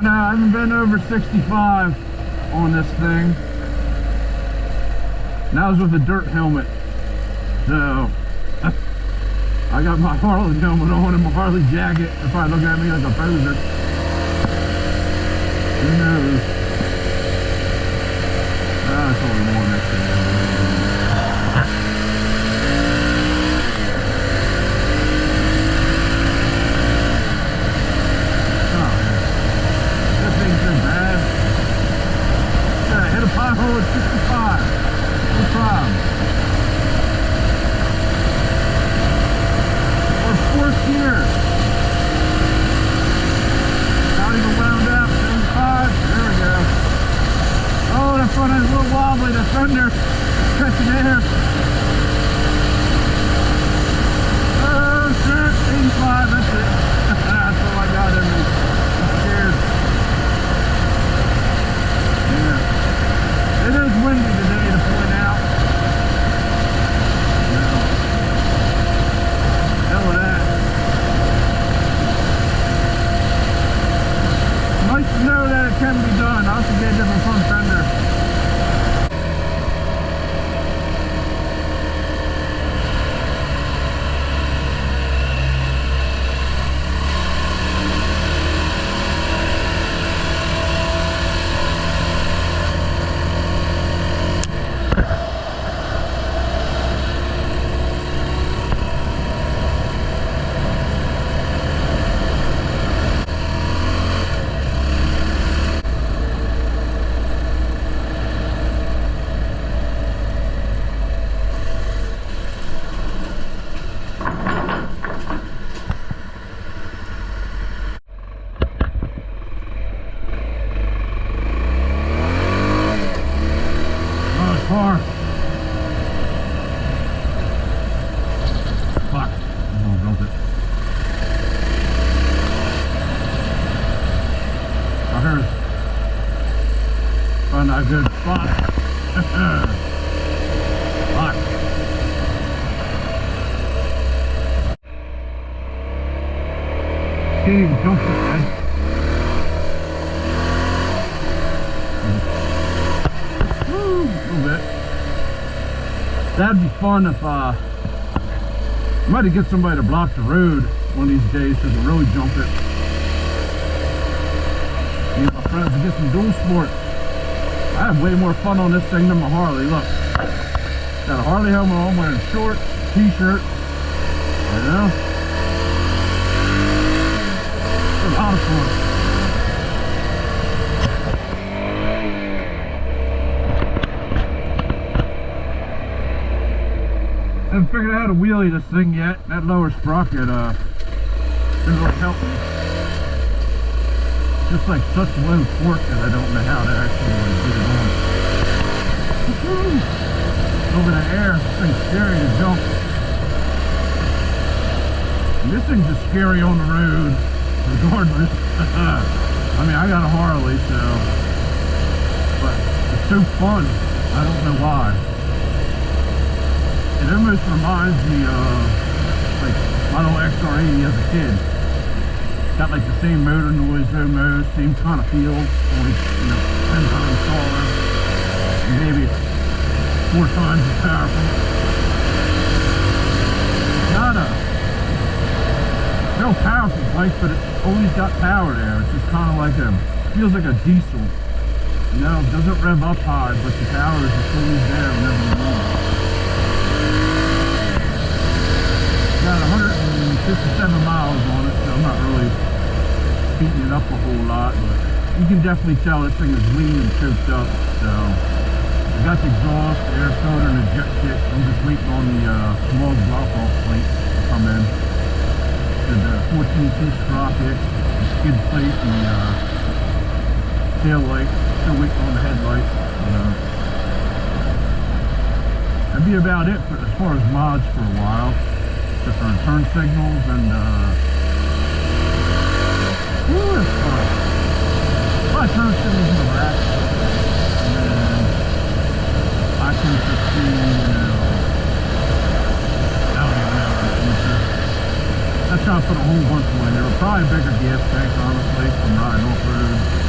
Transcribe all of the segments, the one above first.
No, I haven't been over 65 on this thing. That was with a dirt helmet. So I got my Harley helmet on and my Harley jacket. They'll probably look at me like a poser. Who knows? That's only one next to me. Pothole at 65, no problem. Or fourth gear. Not even wound out, 75, there we go. Oh, that front end's a little wobbly, the fender catching air. Oh shit, 85, that's it. That's all I got in me. I'm scared. Yeah. It is windy today to point out. Hell of that. Nice to know that it can be done. I'll have to get a different front fender. Found a good spot. Fuck. Can't even jump this way. Woo, a little bit. That'd be fun if I might have get somebody to block the road one of these days so they can really jump it. Me and my friends to get some dual sport. I have way more fun on this thing than my Harley. Look, got a Harley helmet on, wearing shorts, t-shirt, you know? It's a lot of fun. I haven't figured out how to wheelie this thing yet. That lower sprocket didn't really help me. Just like such low torque that I don't know how to actually get it on. Over the air, this thing's scary to jump. And this thing's just scary on the road, regardless. I mean, I got a Harley, so, but it's so fun. I don't know why. It almost reminds me of like Model XR80 as a kid. Got like the same motor noise almost, same kind of feel, only, you know, 10 times taller, and maybe 4 times as powerful. Not a real powerful bike, but it's always got power there. It's just kind of like feels like a diesel. You know, it doesn't rev up high, but the power is just always there whenever you want it. Got 157 miles on it, so I'm not really beating it up a whole lot, but you can definitely tell this thing is lean and choked up. So I got the exhaust, the air filter, and the jet kit. I'm just waiting on the small drop-off plate to come in. The 14-piece sprocket, the skid plate, and the tail light. Still waiting on the headlights. That'd be about it for as far as mods for a while. Different turn signals and ooh, it's fun. A lot of turn signals in the rack, and then I can just see, you know, I don't even know. I tried to put a whole bunch of them in there. Probably a bigger gas tank, honestly, from riding off road.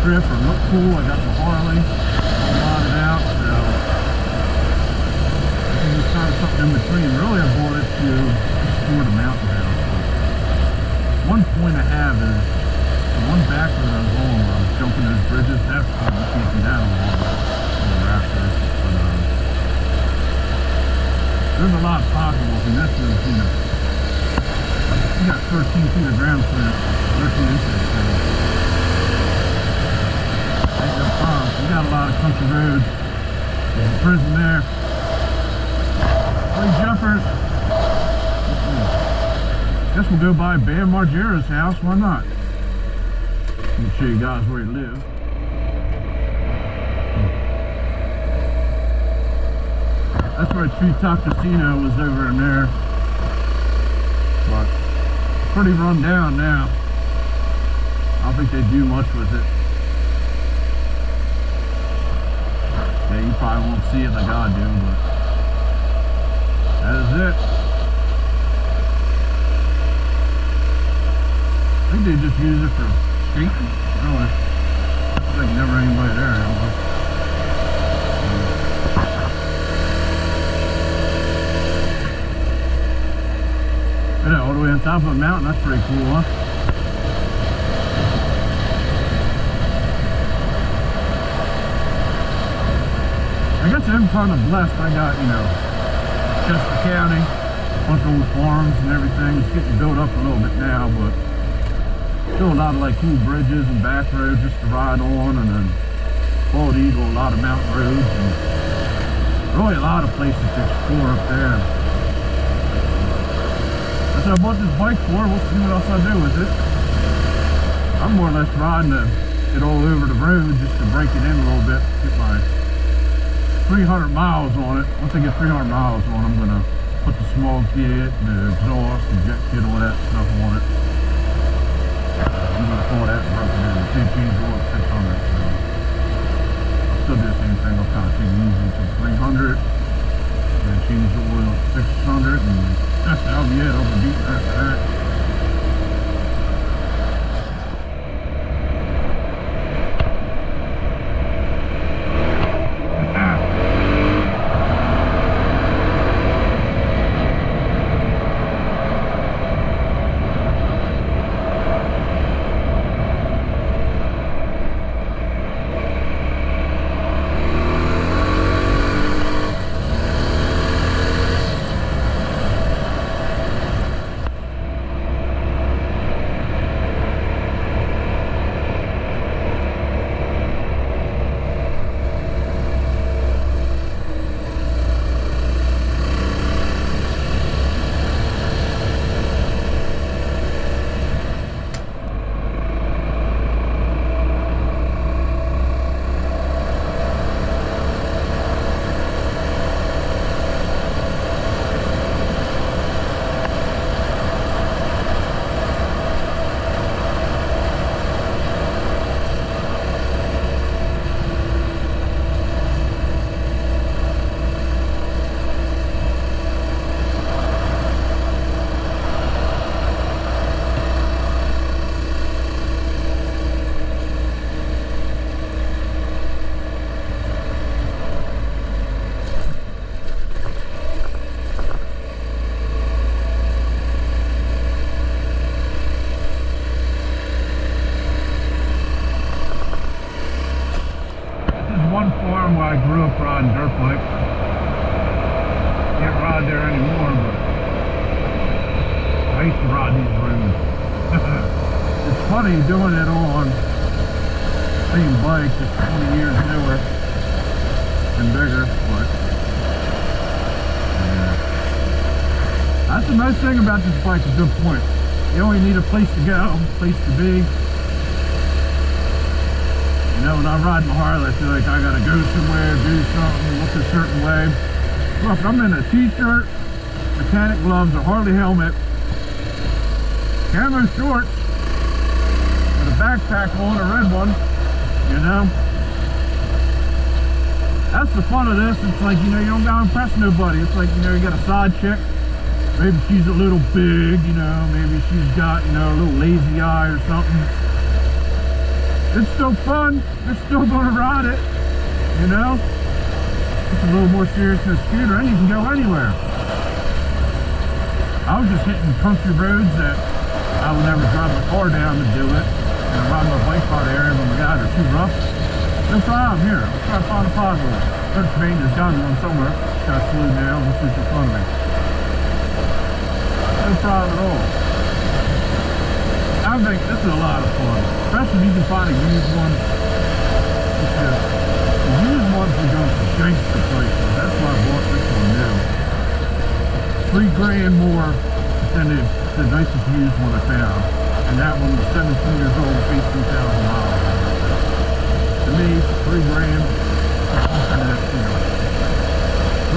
trip or look cool. I got the Harley all modded out, so I think it's kind of something in between. Really, I bought it to explore the mountain house. But one point I have is the one back road I was on where I was jumping those bridges. That's fun. You can't do that on the Raptor. But there's a lot of possibles, and this is, you know, you got 13 feet of ground clearance, 13 inches. So ain't no problem. We got a lot of country roads. There's a prison there. Three jumpers. Guess we'll go by Bam Margera's house. Why not? Let me show you guys where he lives. That's where Treetop Casino was, over in there. But pretty run down now. I don't think they do much with it. Yeah, you probably won't see it like I do, but that is it. I think they just use it for skating. Really. Looks like never anybody there anymore. Yeah, all the way on top of a mountain. That's pretty cool, huh? I guess I'm kind of blessed. I got, you know, Chester County, a bunch of old farms and everything. It's getting built up a little bit now, but still a lot of like cool bridges and back roads just to ride on, and then Bald Eagle, a lot of mountain roads, and really a lot of places to explore up there. That's what I bought this bike for. We'll see what else I do with it. I'm more or less riding to get all over the road just to break it in a little bit, get my 300 miles on it. Once I get 300 miles on, I'm going to put the small kit, the exhaust, the jet kit, all that stuff on it. I'm going to pull that broken in. The two change oil at 600. So I'll still do the same thing. I'll kind of take it easy to 300, and then change the oil at 600, and that'll be it. I'll be beating after that. Where I grew up riding dirt bikes. Can't ride there anymore, but I used to ride these roads. It's funny doing it on the same bike, just 20 years newer and bigger, but yeah. That's the nice thing about this bike, a good point. You only need a place to go, a place to be. You know, when I ride my Harley, I feel like I gotta go somewhere, do something, look a certain way. Look, I'm in a t-shirt, mechanic gloves, a Harley helmet, camo shorts, with a backpack on, a red one, you know. That's the fun of this. It's like, you know, you don't gotta impress nobody. It's like, you know, you got a side chick, maybe she's a little big, you know, maybe she's got, you know, a little lazy eye or something. it's still fun. You're still going to ride it, you know. It's a little more serious than a scooter, and you can go anywhere. I was just hitting country roads that I would never drive my car down to do it, and I'm riding my bike car area when my guys are too rough. No problem here. Let's try to find a positive. There's a ranger's gun one somewhere. Got slowed down. Let's shoot in front of me. No problem at all. I think this is a lot of fun, especially if you can find a used one. Because the used ones are going to gangster places. That's why I bought this one new. $3 grand more than the nicest used one I found. And that one was 17 years old, 18,000 miles. To me, $3 grand, and that's, you know,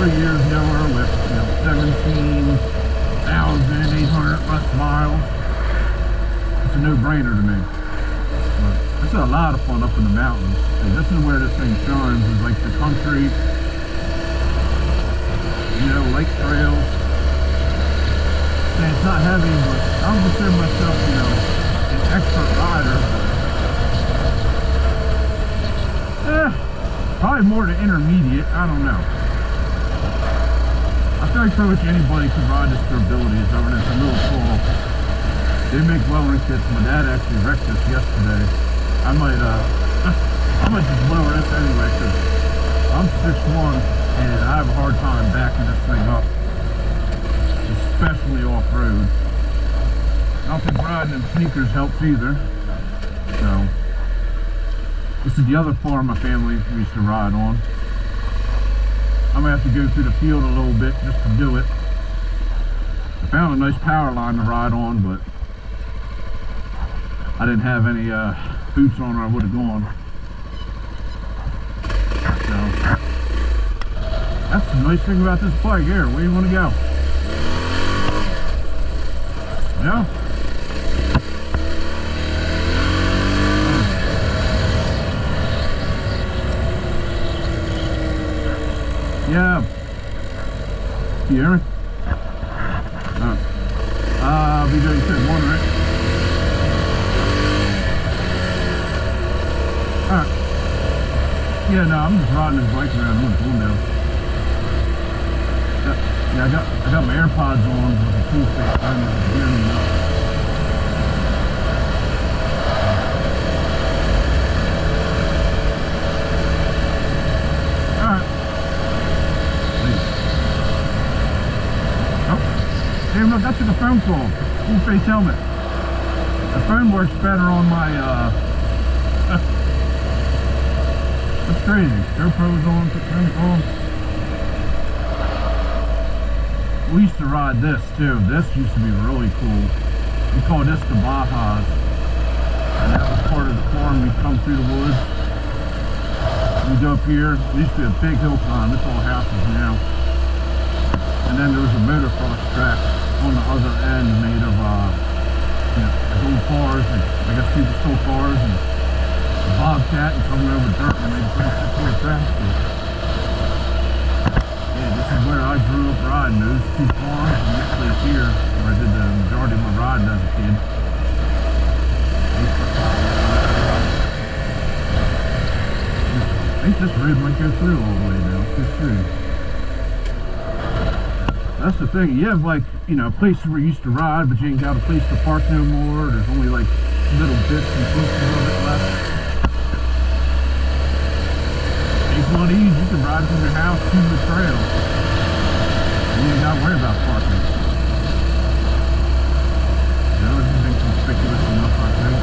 3 years newer with, you know, 17,800 less miles. It's a no-brainer to me. But this is a lot of fun up in the mountains. And this is where this thing shines, is like the country, you know, lake trails. And it's not heavy, but I don't consider myself, you know, an expert rider. Probably more than intermediate, I don't know. I feel like pretty much anybody could ride this for abilities over there. It's a little tall. They make lowering kits. My dad actually wrecked this yesterday. I might just lower this anyway, because I'm 6'1", and I have a hard time backing this thing up, especially off-road. I don't think riding in sneakers helps either. So this is the other farm my family used to ride on. I'm gonna have to go through the field a little bit just to do it. I found a nice power line to ride on, but I didn't have any boots on or I would have gone. So that's the nice thing about this bike here. Where do you want to go? Yeah. Yeah. Can you hear me? You said one, right? Alright. Yeah, no, I'm just riding this bike around one cool now. Yeah, I got my AirPods on with the cool face. I don't know if you hear me now. Hey, look, that's a phone call. Full face helmet. The phone works better on my, that's crazy. GoPro's on, put phone call. We used to ride this too. This used to be really cool. We call this the Bajas. And that was part of the farm. We'd come through the woods. We'd go up here. There used to be a big hill climb. This all houses now. And then there was a motocross track on the other end made of, you know, old cars, and I guess people stole cars, and a bobcat and coming over dirt and made a pretty track. Yeah, this is where I grew up riding. Those two farms, and this place here, where I did the majority of my riding as a kid. I think this road might go through all the way now. It's through. That's the thing, you have like, you know, places where you used to ride, but you ain't got a place to park no more. There's only like little bits and pieces of it left. It's not easy, you can ride from your house to the trail. You ain't got to worry about parking. You know, this is conspicuous enough, I think.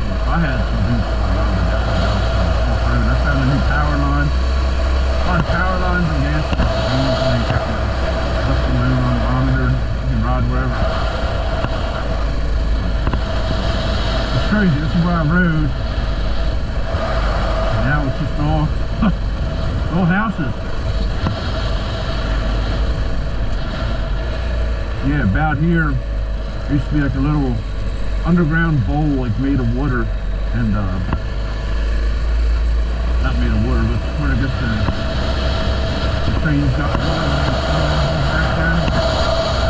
If I had some boots, I found a new power line. A lot of power lines and gas. Left the moon unmonitored. You can ride wherever. It's crazy. This is where I rode. And now it's just all houses. Yeah, about here there used to be like a little underground bowl like made of water, and not made of water, but where I guess the trains got water back there.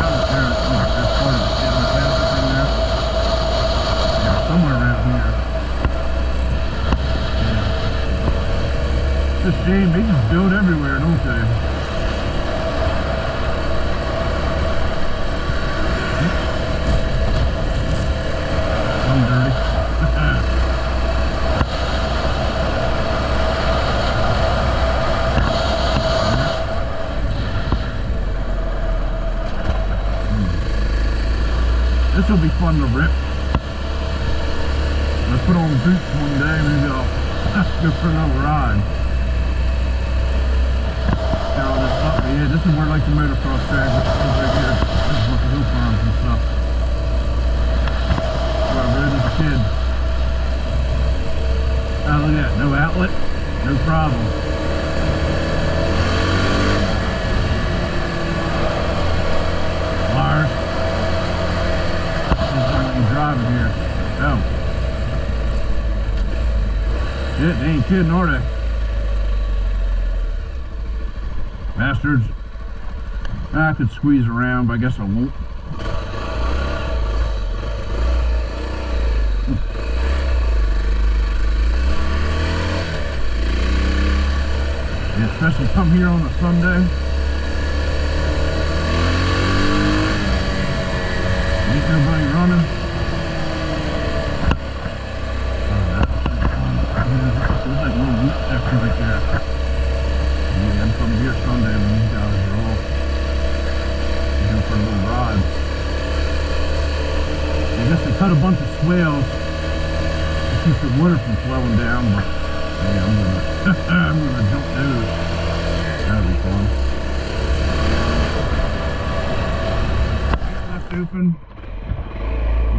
Out there, that's part of it. shame. They just build everywhere, don't they? I'm dirty. This will be fun to rip. I'll put on boots one day, maybe I'll go for another ride. Got all this up. Yeah, this is where like the motocross track is right here. This is what the hill farms and stuff. Where I rode as a kid. Oh, look at that. No outlet, no problem. Wires. Driving here. Oh. Shit, they ain't kidding, are they? Bastards. I could squeeze around, but I guess I won't. Yeah, especially come here on a Sunday. Ain't nobody running. There's like little wheat section right there. Yeah, I'm coming here Sunday when these guys are off. Going for a little ride. I guess they cut a bunch of swales to keep the water from flowing down, but yeah, I'm gonna jump those. That'll be fun. Left open.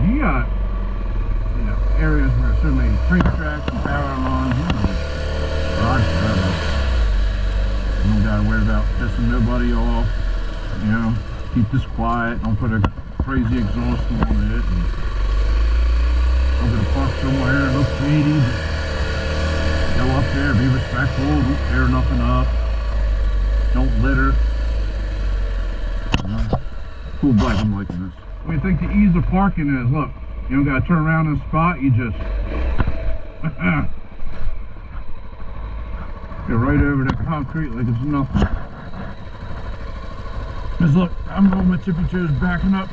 You got areas where there's so many train tracks and power lines, rides forever. You don't gotta worry about pissing nobody off. You know, keep this quiet. Don't put a crazy exhaust on it. And I'm gonna park somewhere. It looks shady. Go up there, be respectful. Don't tear nothing up. Don't litter. You know, cool bike. I'm liking this. What do you think the ease of parking is? Look. You don't gotta turn around in a spot, you just get right over the concrete like it's nothing. Just look, I'm on my tippy toes backing up.